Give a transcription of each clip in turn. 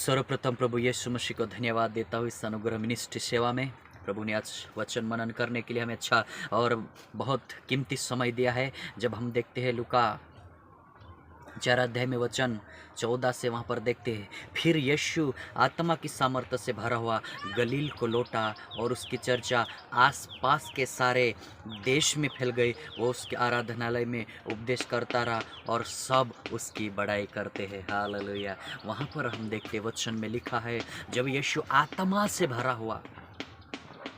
सर्वप्रथम प्रभु यीशु मसीह को धन्यवाद देता हूँ इस अनुग्रह मिनिस्ट्री सेवा में। प्रभु ने आज वचन मनन करने के लिए हमें अच्छा और बहुत कीमती समय दिया है। जब हम देखते हैं लूका 4 अध्याय में वचन 14 से वहाँ पर देखते हैं, फिर यीशु आत्मा की सामर्थ्य से भरा हुआ गलील को लौटा और उसकी चर्चा आसपास के सारे देश में फैल गई। वो उसके आराधनालय में उपदेश करता रहा और सब उसकी बड़ाई करते हैं। हालेलुया। वहाँ पर हम देखते वचन में लिखा है, जब यीशु आत्मा से भरा हुआ,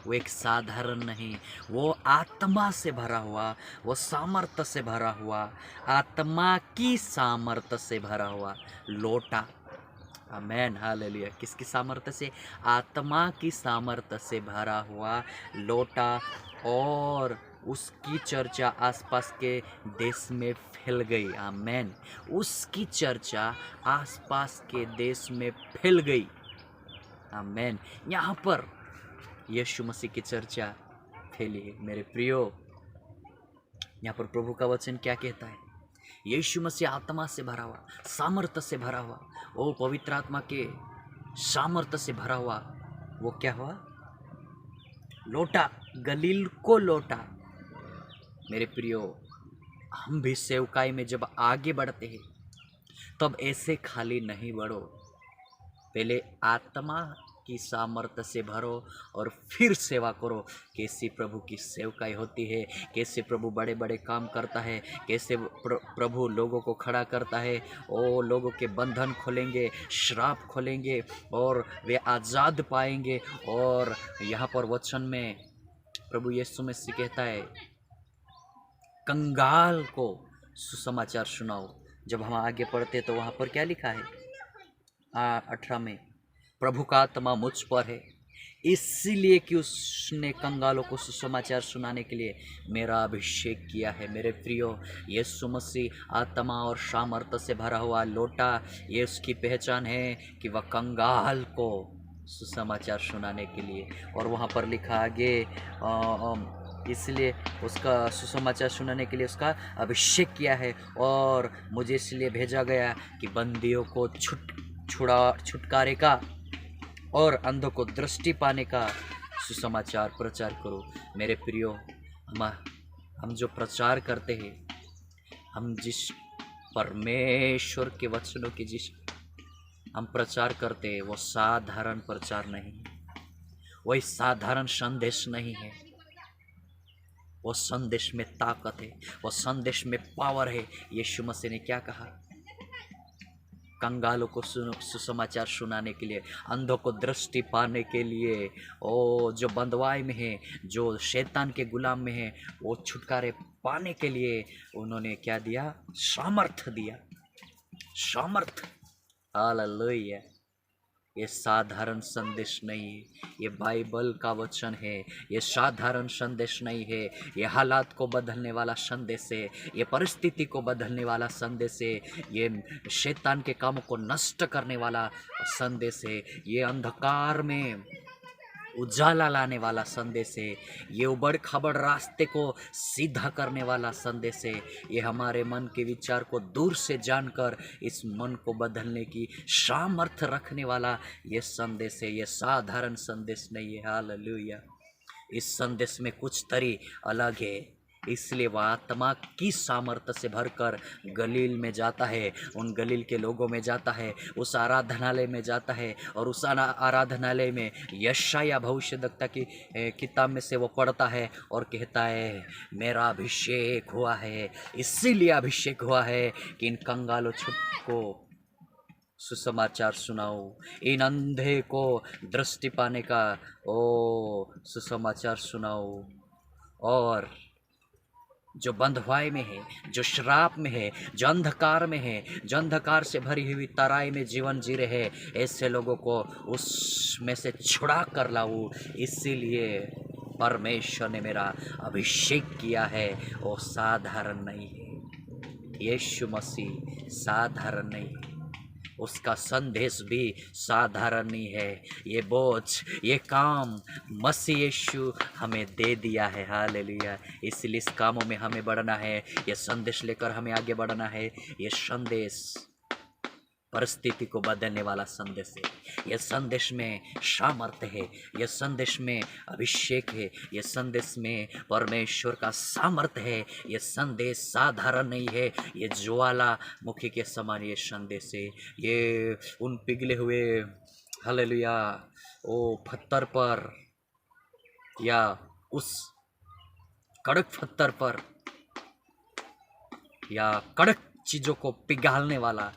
वो एक साधारण नहीं, वो आत्मा से भरा हुआ, वो सामर्थ्य से भरा हुआ, आत्मा की सामर्थ्य से भरा हुआ लौटा। आमेन, हालेलुया। किसकी सामर्थ्य से? आत्मा की सामर्थ्य से भरा हुआ लौटा और उसकी चर्चा आसपास के देश में फैल गई। आमेन। उसकी चर्चा आसपास के देश में फैल गई। आमेन। यहाँ पर यीशु मसीह की चर्चा फैली है। मेरे प्रियो, यहाँ पर प्रभु का वचन क्या कहता है? यीशु मसीह आत्मा से भरा हुआ, सामर्थ्य से भरा हुआ, ओ पवित्र आत्मा के सामर्थ्य से भरा हुआ, वो क्या हुआ? लौटा, गलील को लौटा। मेरे प्रियो, हम भी सेवकाई में जब आगे बढ़ते हैं तब ऐसे खाली नहीं बढ़ो। पहले आत्मा की सामर्थ्य से भरो और फिर सेवा करो। कैसी प्रभु की सेवकाई होती है, कैसे प्रभु बड़े बड़े काम करता है, कैसे प्रभु लोगों को खड़ा करता है। ओ लोगों के बंधन खोलेंगे, श्राप खोलेंगे और वे आज़ाद पाएंगे। और यहाँ पर वचन में प्रभु यीशु मसीह कहता है, कंगाल को सुसमाचार सुनाओ। जब हम आगे पढ़ते तो वहाँ पर क्या लिखा है? 18 में, प्रभु का आत्मा मुझ पर है, इसलिए कि उसने कंगालों को सुसमाचार सुनाने के लिए मेरा अभिषेक किया है। मेरे प्रियो, यीशु मसीह आत्मा और सामर्थ्य से भरा हुआ लौटा। ये उसकी पहचान है कि वह कंगाल को सुसमाचार सुनाने के लिए, और वहाँ पर लिखा आगे, इसलिए उसका सुसमाचार सुनाने के लिए उसका अभिषेक किया है और मुझे इसलिए भेजा गया कि बंदियों को छुटकारे का और अंधों को दृष्टि पाने का सुसमाचार प्रचार करो। मेरे प्रियो, हम जो प्रचार करते हैं, हम जिस परमेश्वर के वचनों की जिस हम प्रचार करते हैं, वो साधारण प्रचार नहीं है, वही साधारण संदेश नहीं है। वो संदेश में ताकत है, वो संदेश में पावर है। यीशु मसीह ने क्या कहा? कंगालों को सुसमाचार सुनाने के लिए, अंधों को दृष्टि पाने के लिए, ओ जो बंधुआई में है, जो शैतान के गुलाम में है, वो छुटकारे पाने के लिए उन्होंने क्या दिया? सामर्थ दिया। सामर्थ। हालेलुया। ये साधारण संदेश नहीं है, ये बाइबल का वचन है। ये साधारण संदेश नहीं है, ये हालात को बदलने वाला संदेश है, ये परिस्थिति को बदलने वाला संदेश है, ये शैतान के कामों को नष्ट करने वाला संदेश है, ये अंधकार में उजाला लाने वाला संदेश है, ये उबड़ खाबड़ रास्ते को सीधा करने वाला संदेश है। ये हमारे मन के विचार को दूर से जानकर इस मन को बदलने की सामर्थ्य रखने वाला ये संदेश है। ये साधारण संदेश नहीं है। हालेलुया। इस संदेश में कुछ तरी अलग है, इसलिए वह आत्मा की सामर्थ्य से भरकर गलील में जाता है, उन गलील के लोगों में जाता है, उस आराधनालय में जाता है और उस आराधनालय में यशायाह भविष्यद्वक्ता की किताब में से वो पढ़ता है और कहता है, मेरा अभिषेक हुआ है, इसीलिए अभिषेक हुआ है कि इन कंगालों को सुसमाचार सुनाओ, इन अंधे को दृष्टि पाने का सुसमाचार सुनाओ, और जो बंधुआई में है, जो श्राप में है, जो अंधकार में है, जो अंधकार से भरी हुई तराई में जीवन जी रहे हैं, ऐसे लोगों को उसमें से छुड़ा कर लाऊं। इसीलिए परमेश्वर ने मेरा अभिषेक किया है। वो साधारण नहीं है। यीशु मसीह साधारण नहीं है, उसका संदेश भी साधारण नहीं है। ये बोझ, ये काम मसीह यीशु हमें दे दिया है। हालेलुया। इसलिए इस कामों में हमें बढ़ना है, ये संदेश लेकर हमें आगे बढ़ना है। ये संदेश परिस्थिति को बदलने वाला संदेश है। यह संदेश में सामर्थ्य है, यह संदेश में अभिषेक है, यह संदेश में परमेश्वर का सामर्थ्य है। यह संदेश साधारण नहीं है, ये ज्वालामुखी के समान ये संदेश है। ये उन पिघले हुए हालेलुया ओ पत्थर पर या उस कड़क पत्थर पर या कड़क चीजों को पिघालने वाला,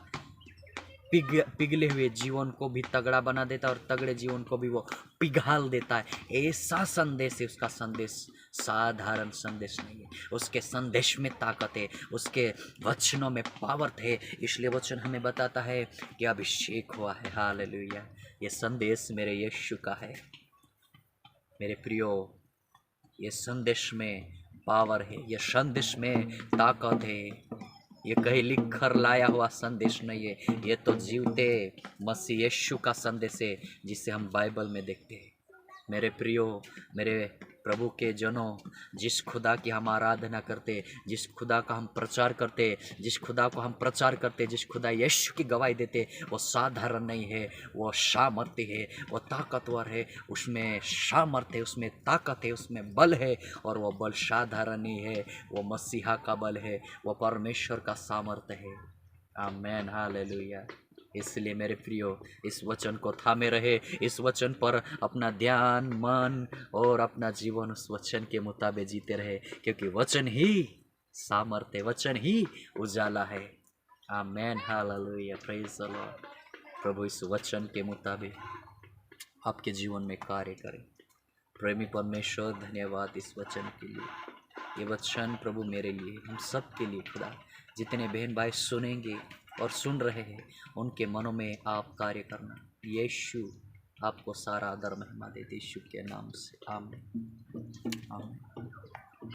पिघले हुए जीवन को भी तगड़ा बना देता है और तगड़े जीवन को भी वो पिघाल देता है। ऐसा संदेश है उसका। संदेश साधारण संदेश नहीं है, उसके संदेश में ताकत है, उसके वचनों में पावर है। इसलिए वचन हमें बताता है कि अभिषेक हुआ है। हालेलुया। ये संदेश मेरे यीशु का है। मेरे प्रियो, ये संदेश में पावर है, ये संदेश में ताकत है। ये कहीं लिख कर लाया हुआ संदेश नहीं है, ये तो जीवते मसीह यीशु का संदेश है जिसे हम बाइबल में देखते हैं। मेरे प्रियो, मेरे प्रभु के जनों, जिस खुदा की हम आराधना करते, जिस खुदा का हम प्रचार करते, जिस खुदा को हम प्रचार करते, जिस खुदा यीशु की गवाही देते, वो साधारण नहीं है, वो सामर्थ्य है, वो ताकतवर है। उसमें सामर्थ्य है, उसमें ताकत है, उसमें बल है, और वो बल साधारण नहीं है, वो मसीहा का बल है, वो परमेश्वर का सामर्थ्य है। आमेन, हालेलुया। इसलिए मेरे प्रियो, इस वचन को थामे रहे, इस वचन पर अपना ध्यान, मन और अपना जीवन उस वचन के मुताबिक जीते रहे, क्योंकि वचन ही सामर्थ्य, वचन ही उजाला है। आमेन, हालेलुया, प्रेज द लॉर्ड। प्रभु इस वचन के मुताबिक आपके जीवन में कार्य करें। प्रेमी परमेश्वर, धन्यवाद इस वचन के लिए। ये वचन प्रभु मेरे लिए, हम सब के लिए खुदा, जितने बहन भाई सुनेंगे और सुन रहे हैं, उनके मनों में आप कार्य करना। यीशु आपको सारा आदर महिमा देते, यीशु के नाम से आमीन, आमीन।